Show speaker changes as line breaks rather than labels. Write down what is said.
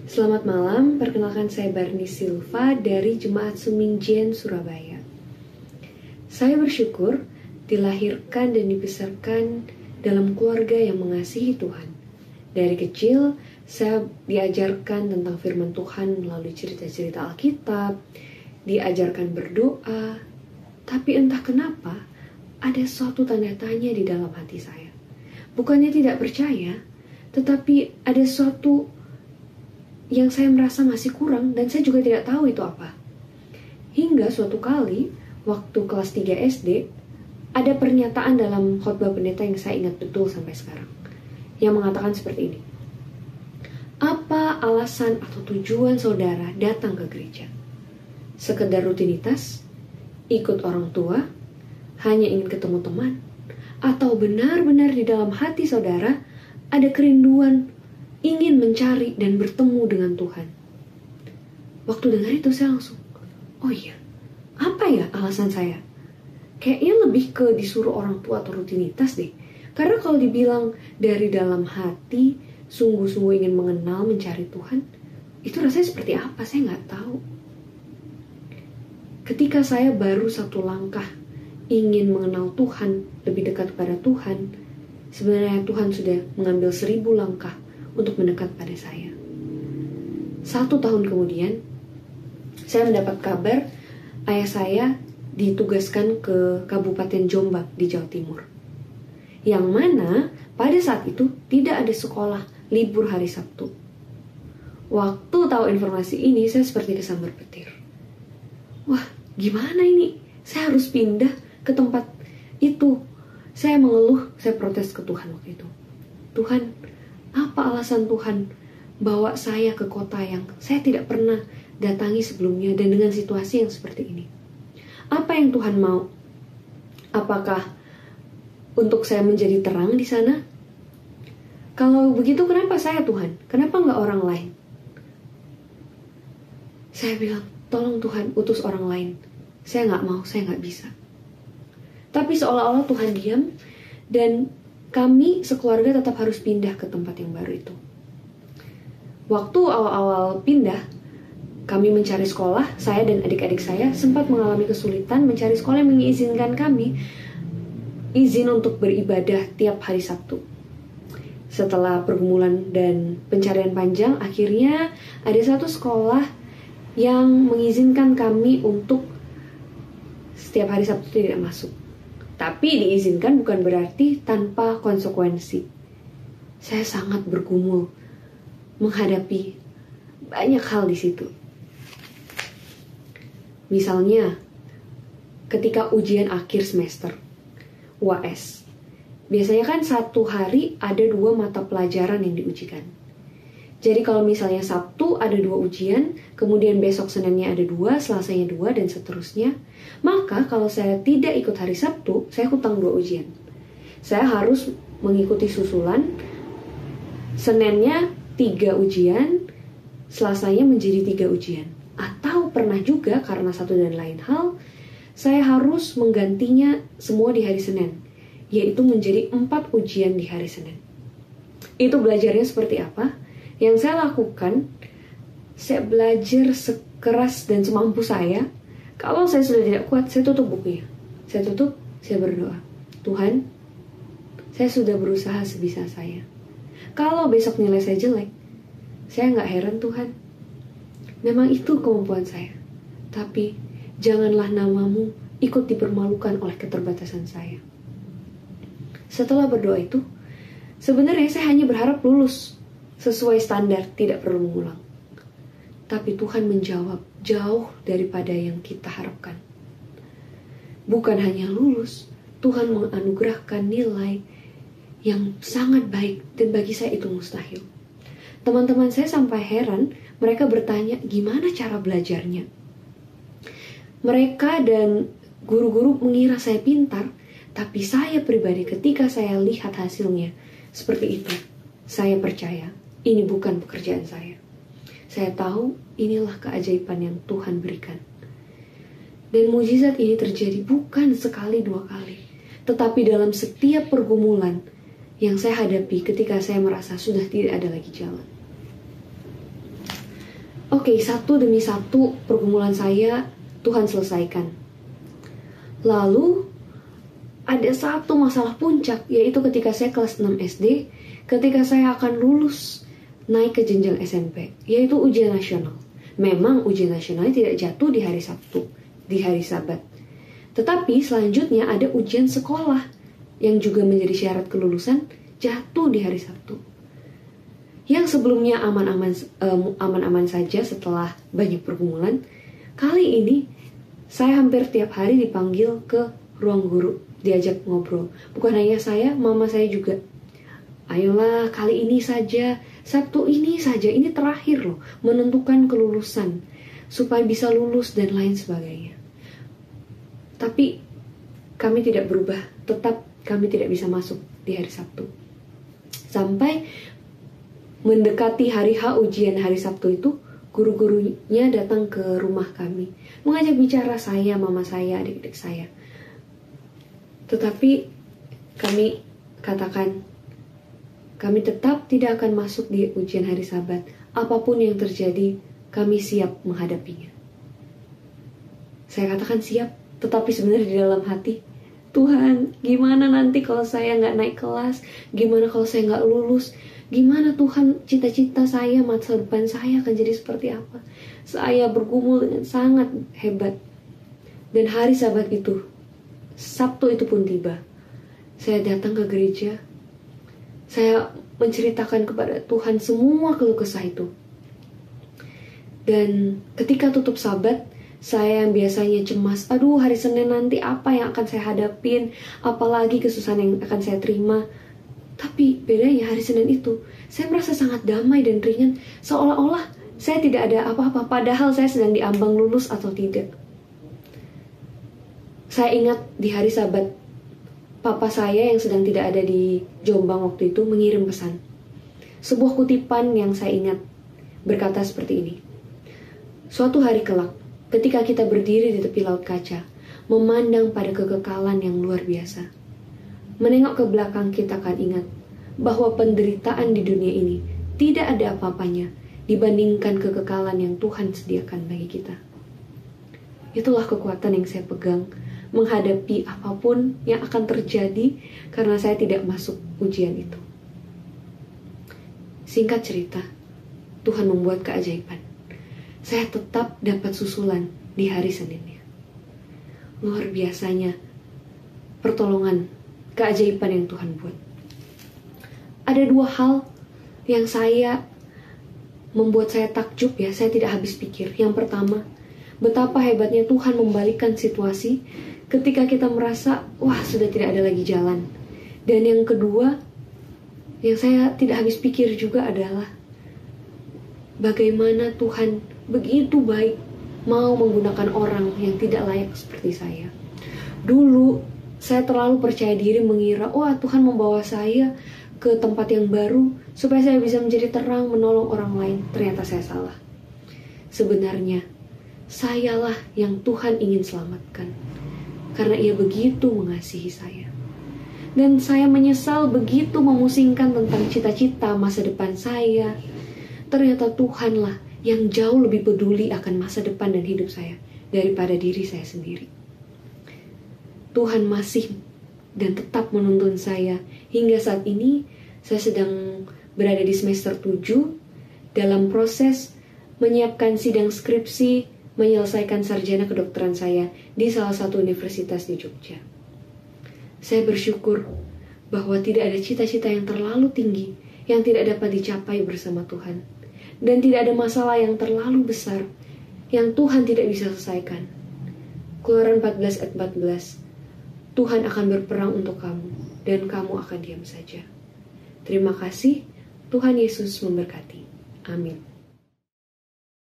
Selamat malam, perkenalkan saya Barni Silva dari Jemaat Sumingjen, Surabaya. Saya bersyukur dilahirkan dan dibesarkan dalam keluarga yang mengasihi Tuhan. Dari kecil, saya diajarkan tentang firman Tuhan melalui cerita-cerita Alkitab, diajarkan berdoa, tapi entah kenapa ada suatu tanda tanya di dalam hati saya. Bukannya tidak percaya, tetapi ada suatu yang saya merasa masih kurang dan saya juga tidak tahu itu apa. Hingga suatu kali, waktu kelas 3 SD, ada pernyataan dalam khotbah pendeta yang saya ingat betul sampai sekarang. Yang mengatakan seperti ini. Apa alasan atau tujuan saudara datang ke gereja? Sekedar rutinitas? Ikut orang tua? Hanya ingin ketemu teman? Atau benar-benar di dalam hati saudara ada kerinduan ingin mencari dan bertemu dengan Tuhan? Waktu dengar itu saya langsung, oh iya, apa ya alasan saya? Kayaknya lebih ke disuruh orang tua atau rutinitas deh. Karena kalau dibilang dari dalam hati, sungguh-sungguh ingin mengenal, mencari Tuhan, itu rasanya seperti apa? Saya nggak tahu. Ketika saya baru satu langkah ingin mengenal Tuhan, lebih dekat kepada Tuhan, sebenarnya Tuhan sudah mengambil 1000 langkah untuk mendekat pada saya. 1 tahun kemudian, saya mendapat kabar ayah saya ditugaskan ke Kabupaten Jombang di Jawa Timur. Yang mana pada saat itu tidak ada sekolah libur hari Sabtu. Waktu tahu informasi ini, saya seperti kesambar petir. Wah, gimana ini? Saya harus pindah ke tempat itu. Saya mengeluh, saya protes ke Tuhan waktu itu. Tuhan, apa alasan Tuhan bawa saya ke kota yang saya tidak pernah datangi sebelumnya dan dengan situasi yang seperti ini? Apa yang Tuhan mau? Apakah untuk saya menjadi terang di sana? Kalau begitu kenapa saya Tuhan? Kenapa nggak orang lain? Saya bilang, tolong Tuhan utus orang lain. Saya nggak mau, saya nggak bisa. Tapi seolah-olah Tuhan diam dan kami sekeluarga tetap harus pindah ke tempat yang baru itu. Waktu awal-awal pindah, kami mencari sekolah, saya dan adik-adik saya sempat mengalami kesulitan mencari sekolah yang mengizinkan kami izin untuk beribadah tiap hari Sabtu. Setelah pergumulan dan pencarian panjang, akhirnya ada satu sekolah yang mengizinkan kami untuk setiap hari Sabtu tidak masuk. Tapi diizinkan bukan berarti tanpa konsekuensi. Saya sangat bergumul menghadapi banyak hal di situ. Misalnya, ketika ujian akhir semester, UAS. Biasanya kan satu hari ada 2 mata pelajaran yang diujikan. Jadi kalau misalnya Sabtu ada 2 ujian, kemudian besok Seninnya ada 2, Selasanya 2, dan seterusnya. Maka kalau saya tidak ikut hari Sabtu, saya hutang 2 ujian. Saya harus mengikuti susulan, Seninnya 3 ujian, Selasanya menjadi 3 ujian. Atau pernah juga karena satu dan lain hal, saya harus menggantinya semua di hari Senin, yaitu menjadi 4 ujian di hari Senin. Itu belajarnya seperti apa? Yang saya lakukan, saya belajar sekeras dan semampu saya. Kalau saya sudah tidak kuat, saya tutup bukunya. Saya tutup, saya berdoa. Tuhan, saya sudah berusaha sebisa saya. Kalau besok nilai saya jelek, saya nggak heran Tuhan. Memang itu kemampuan saya. Tapi janganlah namamu ikut dipermalukan oleh keterbatasan saya. Setelah berdoa itu, sebenarnya saya hanya berharap lulus sesuai standar, tidak perlu mengulang. Tapi Tuhan menjawab jauh daripada yang kita harapkan. Bukan hanya lulus, Tuhan menganugerahkan nilai yang sangat baik dan bagi saya itu mustahil. Teman-teman saya sampai heran, mereka bertanya gimana cara belajarnya. Mereka dan guru-guru mengira saya pintar, tapi saya pribadi ketika saya lihat hasilnya seperti itu, saya percaya ini bukan pekerjaan saya. Saya tahu inilah keajaiban yang Tuhan berikan. Dan mujizat ini terjadi bukan sekali 2 kali, tetapi dalam setiap pergumulan yang saya hadapi ketika saya merasa sudah tidak ada lagi jalan. Oke, satu demi satu pergumulan saya Tuhan selesaikan. Lalu ada satu masalah puncak, yaitu ketika saya kelas 6 SD, ketika saya akan lulus naik ke jenjang SMP, yaitu ujian nasional. Memang ujian nasionalnya tidak jatuh di hari Sabtu, di hari Sabat. Tetapi selanjutnya ada ujian sekolah yang juga menjadi syarat kelulusan, jatuh di hari Sabtu. Yang sebelumnya aman-aman saja setelah banyak pergumulan, kali ini saya hampir tiap hari dipanggil ke ruang guru, diajak ngobrol. Bukan hanya saya, mama saya juga. Ayolah, kali ini saja, Sabtu ini saja, ini terakhir loh, menentukan kelulusan, supaya bisa lulus dan lain sebagainya. Tapi kami tidak berubah, tetap kami tidak bisa masuk di hari Sabtu. Sampai mendekati hari H ujian hari Sabtu itu, guru-gurunya datang ke rumah kami, mengajak bicara saya, mama saya, adik-adik saya. Tetapi kami katakan, kami tetap tidak akan masuk di ujian hari Sabat. Apapun yang terjadi, kami siap menghadapinya. Saya katakan siap, tetapi sebenarnya di dalam hati, Tuhan, gimana nanti kalau saya nggak naik kelas? Gimana kalau saya nggak lulus? Gimana Tuhan, cita-cita saya, masa depan saya akan jadi seperti apa? Saya bergumul dengan sangat hebat. Dan hari Sabat itu, Sabtu itu pun tiba. Saya datang ke gereja. Saya menceritakan kepada Tuhan semua keluh kesah itu. Dan ketika tutup Sabat, saya yang biasanya cemas, aduh hari Senin nanti apa yang akan saya hadapin, apalagi kesusahan yang akan saya terima. Tapi bedanya hari Senin itu, saya merasa sangat damai dan ringan, seolah-olah saya tidak ada apa-apa, padahal saya sedang diambang lulus atau tidak. Saya ingat di hari Sabat, papa saya yang sedang tidak ada di Jombang waktu itu mengirim pesan. Sebuah kutipan yang saya ingat berkata seperti ini. Suatu hari kelak, ketika kita berdiri di tepi laut kaca, memandang pada kekekalan yang luar biasa, menengok ke belakang kita akan ingat bahwa penderitaan di dunia ini tidak ada apa-apanya dibandingkan kekekalan yang Tuhan sediakan bagi kita. Itulah kekuatan yang saya pegang menghadapi apapun yang akan terjadi karena saya tidak masuk ujian itu. Singkat cerita, Tuhan membuat keajaiban. Saya tetap dapat susulan di hari Seninnya. Luar biasanya pertolongan, keajaiban yang Tuhan buat. Ada dua hal yang membuat saya takjub ya, saya tidak habis pikir. Yang pertama, betapa hebatnya Tuhan membalikkan situasi ketika kita merasa, wah sudah tidak ada lagi jalan. Dan yang kedua, yang saya tidak habis pikir juga adalah bagaimana Tuhan begitu baik mau menggunakan orang yang tidak layak seperti saya. Dulu saya terlalu percaya diri mengira, wah Tuhan membawa saya ke tempat yang baru supaya saya bisa menjadi terang menolong orang lain. Ternyata saya salah. Sebenarnya sayalah yang Tuhan ingin selamatkan karena Ia begitu mengasihi saya. Dan saya menyesal begitu memusingkan tentang cita-cita masa depan saya. Ternyata Tuhanlah yang jauh lebih peduli akan masa depan dan hidup saya daripada diri saya sendiri. Tuhan masih dan tetap menuntun saya. Hingga saat ini saya sedang berada di semester 7 dalam proses menyiapkan sidang skripsi menyelesaikan sarjana kedokteran saya di salah satu universitas di Jogja. Saya bersyukur bahwa tidak ada cita-cita yang terlalu tinggi yang tidak dapat dicapai bersama Tuhan. Dan tidak ada masalah yang terlalu besar yang Tuhan tidak bisa selesaikan. Keluaran 14 ayat 14. Tuhan akan berperang untuk kamu dan kamu akan diam saja. Terima kasih. Tuhan Yesus memberkati. Amin.